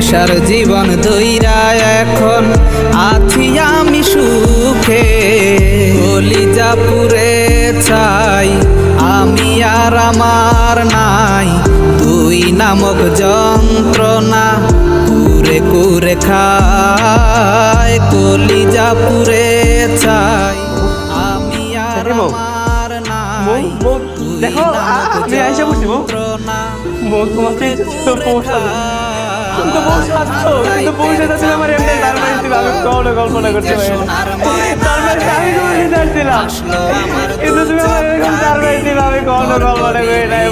সংসার জীবন ধইরা এখন আছি আমি সুখে। কলিজা পুরে ছাই আমি আর আমার নাই, তুই নামক যন্ত্রণা কুরে কুরে খায়। কলিজা পুরে ছাই আমি আর আমার নাই, দেখো আমি আইসা বসছি যন্ত্রণা তোমাকে কল্পনা করতে কিন্তু তুমি আমি কখনো কল্পনা করি নাই।